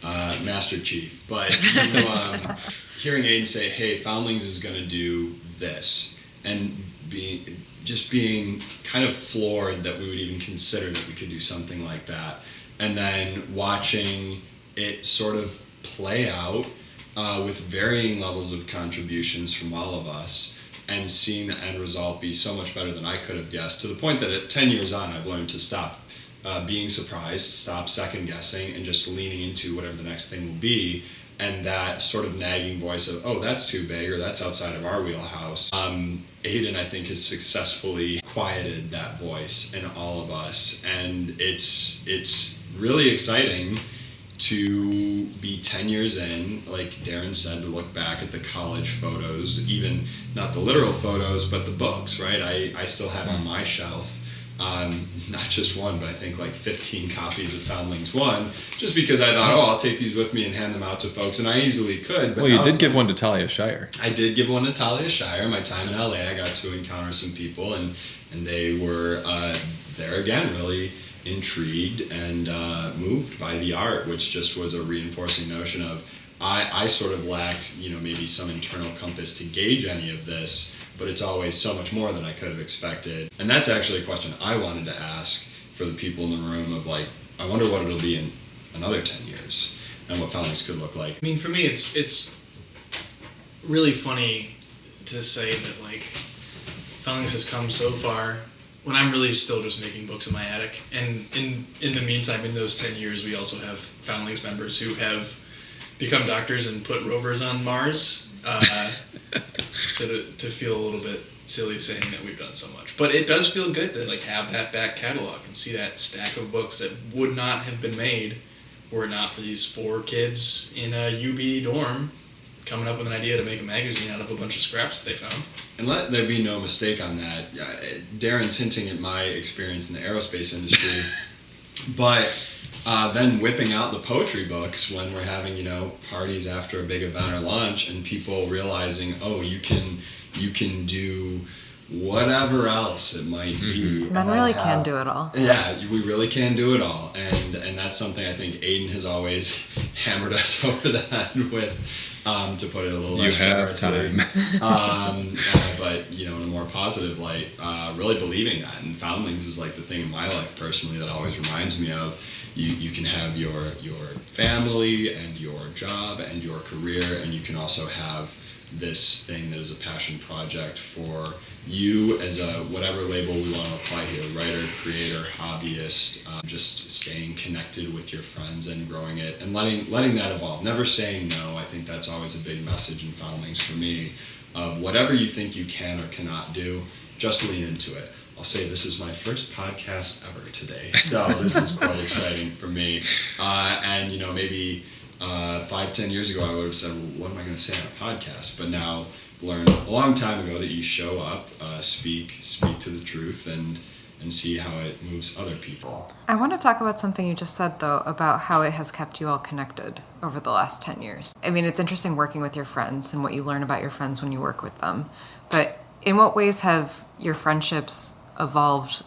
Master Chief, but hearing Aiden say, hey, Foundlings is going to do this, and being kind of floored that we would even consider that we could do something like that, and then watching it sort of play out with varying levels of contributions from all of us, and seeing the end result be so much better than I could have guessed, to the point that at 10 years on, I've learned to stop being surprised, stop second guessing, and just leaning into whatever the next thing will be. And that sort of nagging voice of, oh, that's too big, or that's outside of our wheelhouse. Aiden, I think, has successfully quieted that voice in all of us. And it's really exciting to be 10 years in, like Darren said, to look back at the college photos, even not the literal photos, but the books, right? I still have on my shelf, not just one, but I think like 15 copies of Foundlings 1, just because I thought, I'll take these with me and hand them out to folks, and I easily could. But well, you did give one to Talia Shire. I did give one to Talia Shire. My time in LA, I got to encounter some people, and they were there again, really intrigued and moved by the art, which just was a reinforcing notion of I sort of lacked, maybe some internal compass to gauge any of this, but it's always so much more than I could have expected. And that's actually a question I wanted to ask for the people in the room of like, I wonder what it'll be in another 10 years and what Foundlings could look like. I mean, for me, it's really funny to say that like Foundlings has come so far when I'm really still just making books in my attic. And in the meantime, in those 10 years, we also have Foundlings members who have become doctors and put rovers on Mars. So to feel a little bit silly saying that we've done so much. But it does feel good to like have that back catalog and see that stack of books that would not have been made were it not for these 4 kids in a UB dorm coming up with an idea to make a magazine out of a bunch of scraps that they found. And let there be no mistake on that. Darren's hinting at my experience in the aerospace industry, but then whipping out the poetry books when we're having, parties after a big event or lunch, and people realizing, oh, you can do whatever else it might be. Men really can do it all. Yeah, we really can do it all, and that's something I think Aiden has always hammered us over the head with, to put it a little less generously. But in a more positive light, really believing that. And Foundlings is like the thing in my life personally that always reminds me of. You can have your family and your job and your career, and you can also have this thing that is a passion project for you as a whatever label we want to apply here, writer, creator, hobbyist, just staying connected with your friends and growing it and letting that evolve. Never saying no. I think that's always a big message in Foundlings for me, of whatever you think you can or cannot do, just lean into it. I'll say this is my first podcast ever today, so this is quite exciting for me. And maybe 5-10 years ago I would have said, well, what am I going to say on a podcast? But now learned a long time ago that you show up, speak to the truth, and see how it moves other people. I want to talk about something you just said, though, about how it has kept you all connected over the last 10 years. I mean, it's interesting working with your friends and what you learn about your friends when you work with them. But in what ways have your friendships evolved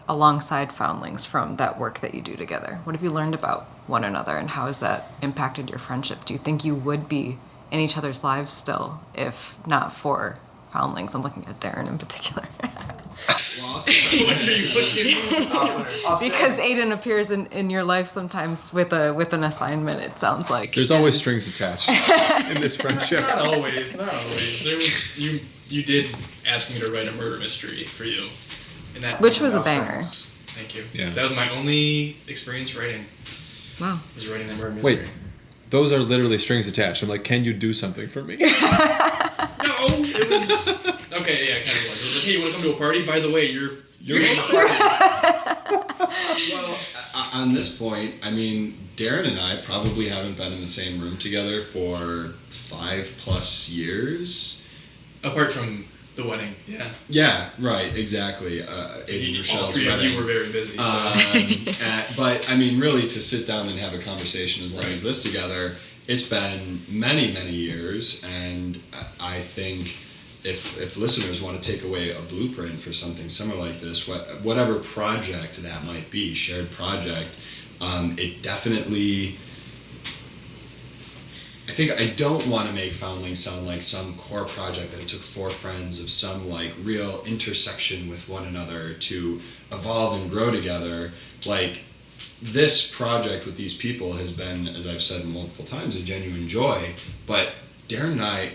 alongside Foundlings from that work that you do together? What have you learned about one another, and how has that impacted your friendship? Do you think you would be in each other's lives still if not for Foundlings? I'm looking at Darren in particular. Because Aiden appears in your life sometimes with an assignment, it sounds like. There's always strings attached in this friendship. Not always. There was you did ask me to write a murder mystery for you. And that which was a banger. Thank you. Yeah. That was my only experience writing. Wow. Was writing that murder mystery. Wait, those are literally strings attached. I'm like, can you do something for me? No, it was... Okay, yeah, it kind of was. It was like, hey, you want to come to a party? By the way, you're in the party. Well, on this point, I mean, Darren and I probably haven't been in the same room together for 5+ years. Apart from the wedding, yeah. Yeah, right, exactly. Aiden Rochelle's all three wedding. of you were very busy. So. But I mean, really, to sit down and have a conversation as long as this together, it's been many, many years, and I think if listeners want to take away a blueprint for something similar like this, whatever project that might be, shared project, it definitely. I think I don't want to make Foundlings sound like some core project that it took 4 friends of some like real intersection with one another to evolve and grow together. Like, this project with these people has been, as I've said multiple times, a genuine joy, but Darren and I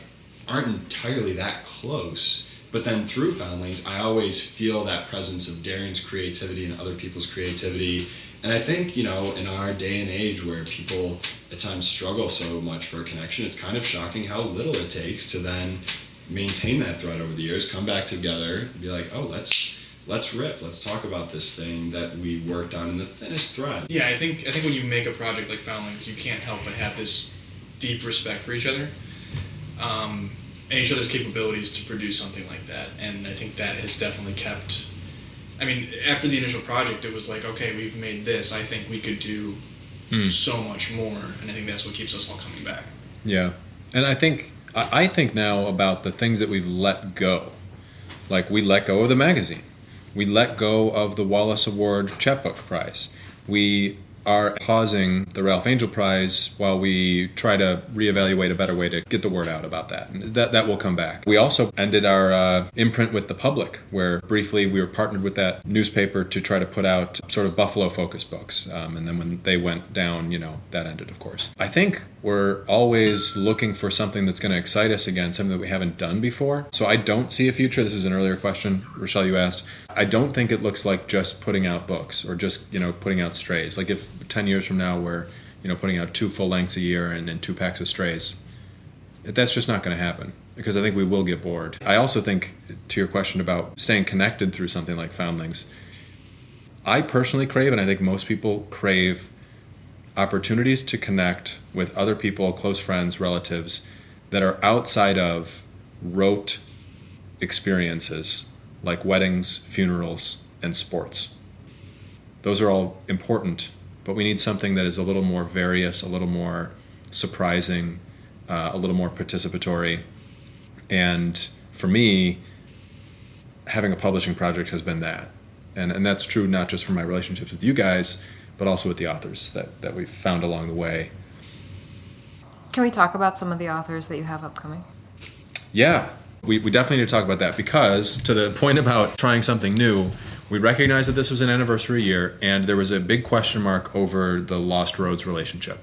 aren't entirely that close. But then through Foundlings, I always feel that presence of Darren's creativity and other people's creativity. And I think, in our day and age where people at times struggle so much for a connection, it's kind of shocking how little it takes to then maintain that thread over the years, come back together, and be like, oh, let's riff, let's talk about this thing that we worked on in the thinnest thread. Yeah, I think when you make a project like Foundlings, you can't help but have this deep respect for each other. And each other's capabilities to produce something like that. And I think that has definitely kept... I mean, after the initial project, it was like, okay, we've made this. I think we could do so much more. And I think that's what keeps us all coming back. Yeah. And I think now about the things that we've let go. Like, we let go of the magazine. We let go of the Wallace Award Chapbook Prize. We are pausing the Ralph Angel Prize while we try to reevaluate a better way to get the word out about that. And that will come back. We also ended our imprint with the Public, where briefly we were partnered with that newspaper to try to put out sort of Buffalo-focused books. And then when they went down, that ended, of course. I think we're always looking for something that's going to excite us again, something that we haven't done before. So I don't see a future. This is an earlier question, Rachelle, you asked. I don't think it looks like just putting out books or just, putting out strays. Like, if 10 years from now we're, putting out 2 full lengths a year and then 2 packs of strays, that's just not going to happen, because I think we will get bored. I also think, to your question about staying connected through something like Foundlings, I personally crave, and I think most people crave, opportunities to connect with other people, close friends, relatives, that are outside of rote experiences like weddings, funerals, and sports. Those are all important, but we need something that is a little more various, a little more surprising, a little more participatory. And for me, having a publishing project has been that. And that's true not just for my relationships with you guys, but also with the authors that we've found along the way. Can we talk about some of the authors that you have upcoming? Yeah, we definitely need to talk about that, because to the point about trying something new, we recognized that this was an anniversary year, and there was a big question mark over the Lost Roads relationship.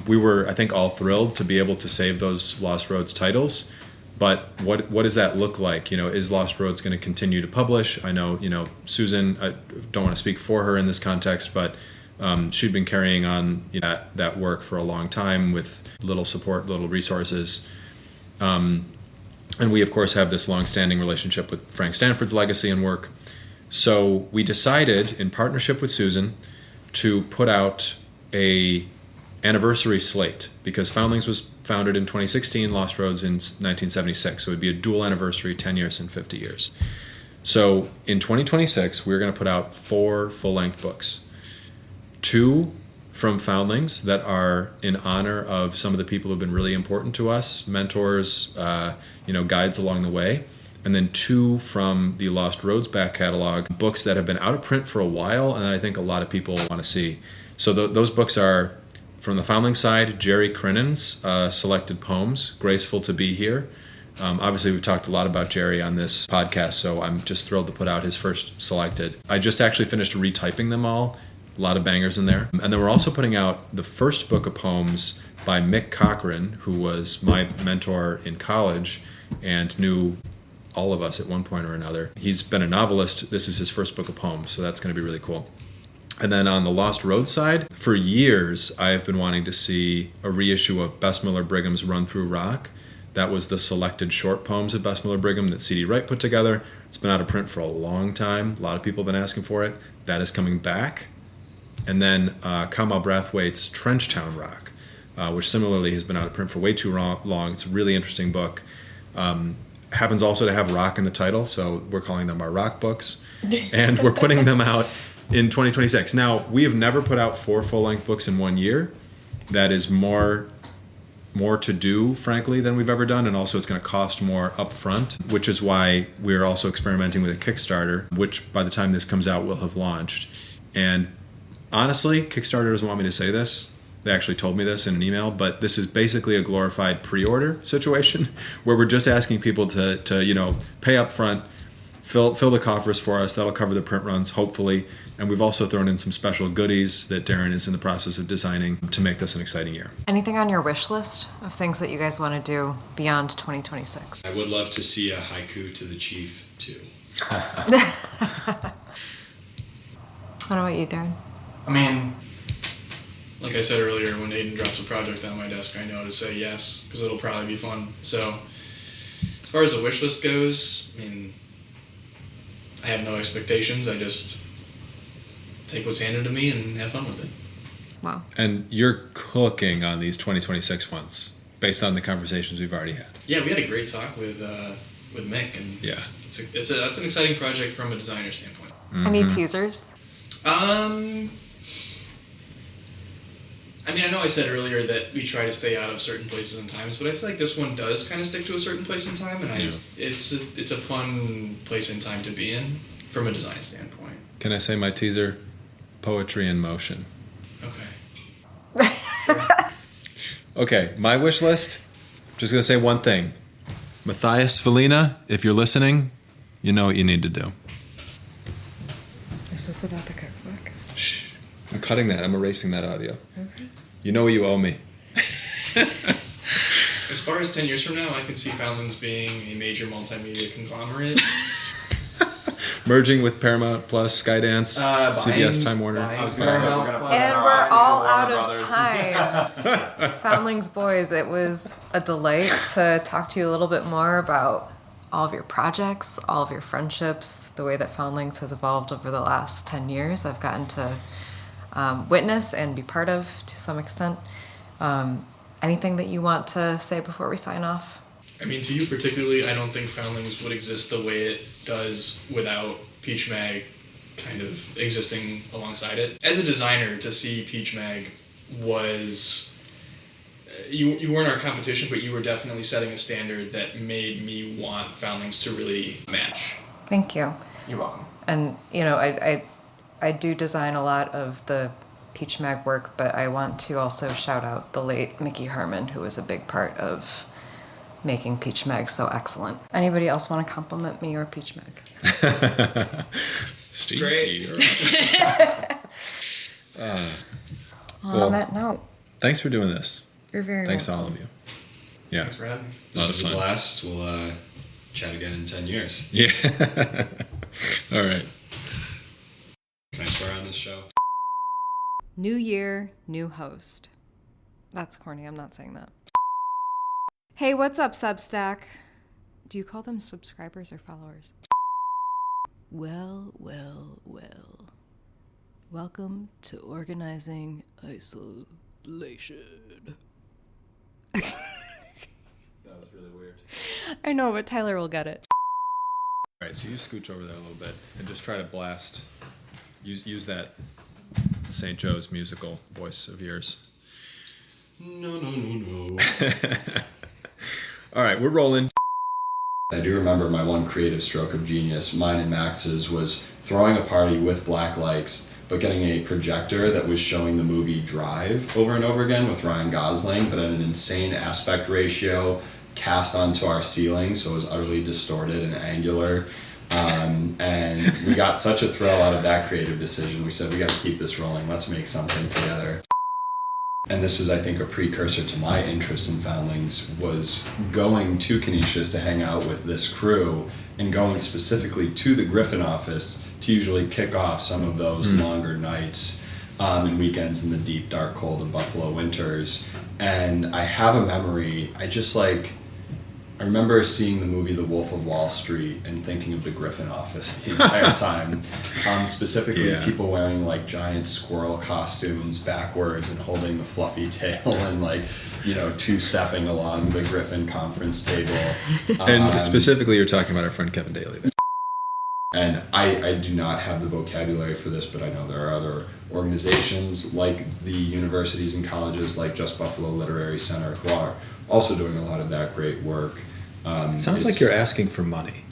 We were, I think, all thrilled to be able to save those Lost Roads titles, but what does that look like? Is Lost Roads going to continue to publish? I know, Susan, I don't want to speak for her in this context, but she'd been carrying on that work for a long time with little support, little resources. And we, of course, have this long-standing relationship with Frank Stanford's legacy and work. So we decided, in partnership with Susan, to put out a anniversary slate, because Foundlings was founded in 2016, Lost Roads in 1976. So it would be a dual anniversary, 10 years and 50 years. So in 2026, we're going to put out 4 full-length books. 2 from Foundlings that are in honor of some of the people who have been really important to us, mentors, guides along the way. And then 2 from the Lost Roads back catalog, books that have been out of print for a while and that I think a lot of people want to see. So those books are, from the Foundling side, Jerry Crinnan's selected poems, Graceful to Be Here. Obviously, we've talked a lot about Jerry on this podcast, so I'm just thrilled to put out his first selected. I just actually finished retyping them all. A lot of bangers in there. And then we're also putting out the first book of poems by Mick Cochran, who was my mentor in college and knew all of us at one point or another. He's been a novelist. This is his first book of poems, so that's going to be really cool. And then on the Lost Road side, for years, I have been wanting to see a reissue of Bess Miller Brigham's Run Through Rock. That was the selected short poems of Bess Miller Brigham that C.D. Wright put together. It's been out of print for a long time. A lot of people have been asking for it. That is coming back. And then Kamal Brathwaite's Trenchtown Rock, which similarly has been out of print for way too long. It's a really interesting book. Happens also to have rock in the title, so we're calling them our rock books. And we're putting them out in 2026. Now, we have never put out 4 full-length books in 1 year. That is more to do, frankly, than we've ever done, and also it's going to cost more upfront, which is why we're also experimenting with a Kickstarter, which by the time this comes out will have launched. And honestly, Kickstarter doesn't want me to say this. They actually told me this in an email, but this is basically a glorified pre-order situation where we're just asking people to pay up front, fill the coffers for us. That'll cover the print runs, hopefully. And we've also thrown in some special goodies that Darren is in the process of designing to make this an exciting year. Anything on your wish list of things that you guys want to do beyond 2026? I would love to see a haiku to the chief, too. What about you, Darren? I mean, like I said earlier, when Aiden drops a project on my desk, I know to say yes, because it'll probably be fun. So, as far as the wish list goes, I mean, I have no expectations. I just take what's handed to me and have fun with it. Wow. And you're cooking on these 2026 ones based on the conversations we've already had. Yeah, we had a great talk with Mick, and yeah, that's an exciting project from a designer standpoint. Mm-hmm. Any teasers? I mean, I know I said earlier that we try to stay out of certain places and times, but I feel like this one does kind of stick to a certain place and time, and it's a fun place and time to be in from a design standpoint. Can I say my teaser? Poetry in motion. Okay. Okay, my wish list. Just gonna say one thing. Matthias Valina, if you're listening, you know what you need to do. Is this about the cookbook? Shh. I'm cutting that. I'm erasing that audio. Okay. You know what you owe me. As far as 10 years from now, I can see Foundlings being a major multimedia conglomerate. Merging with Paramount Plus, Skydance, CBS, Time Warner. And we're all out of time. Foundlings boys, it was a delight to talk to you a little bit more about all of your projects, all of your friendships, the way that Foundlings has evolved over the last 10 years. I've gotten to witness and be part of to some extent. Anything that you want to say before we sign off? I mean, to you particularly, I don't think Foundlings would exist the way it does without Peach Mag kind of existing alongside it. As a designer, to see Peach Mag was... You weren't our competition, but you were definitely setting a standard that made me want Foundlings to really match. Thank you. You're welcome. And, you know, I do design a lot of the Peach Mag work, but I want to also shout out the late Mickey Harmon, who was a big part of making Peach Mag so excellent. Anybody else want to compliment me or Peach Mag? Steve. Great. On that note, thanks for doing this. you're very Thanks to welcome. all of you. Yeah. Thanks for having me. This is Lot a of fun. blast. We'll chat again in 10 years. Yeah. All right. Can I swear on this show? New year, new host. That's corny. I'm not saying that. Hey, what's up, Substack? Do you call them subscribers or followers? Well. Welcome to organizing isolation. That was really weird. I know, but Tyler will get it. All right, so you scooch over there a little bit and just try to blast. Use that St. Joe's musical voice of yours. No. All right, we're rolling. I do remember my one creative stroke of genius, mine and Max's, was throwing a party with black lights, but getting a projector that was showing the movie Drive over and over again with Ryan Gosling, but at an insane aspect ratio cast onto our ceiling, so it was utterly distorted and angular. And we got such a thrill out of that creative decision. We said, we got to keep this rolling. Let's make something together. and this is, I think, a precursor to my interest in Foundlings, was going to Canisius to hang out with this crew and going specifically to the Griffin office to usually kick off some of those longer nights and weekends in the deep, dark, cold of Buffalo winters. And I have a memory, I remember seeing the movie The Wolf of Wall Street and thinking of the Griffin office the entire time. Specifically, people wearing like giant squirrel costumes backwards and holding the fluffy tail and two-stepping along the Griffin conference table. And specifically, you're talking about our friend Kevin Daly. And I do not have the vocabulary for this, but I know there are other organizations like the universities and colleges like Just Buffalo Literary Center who are also doing a lot of that great work. It sounds like you're asking for money.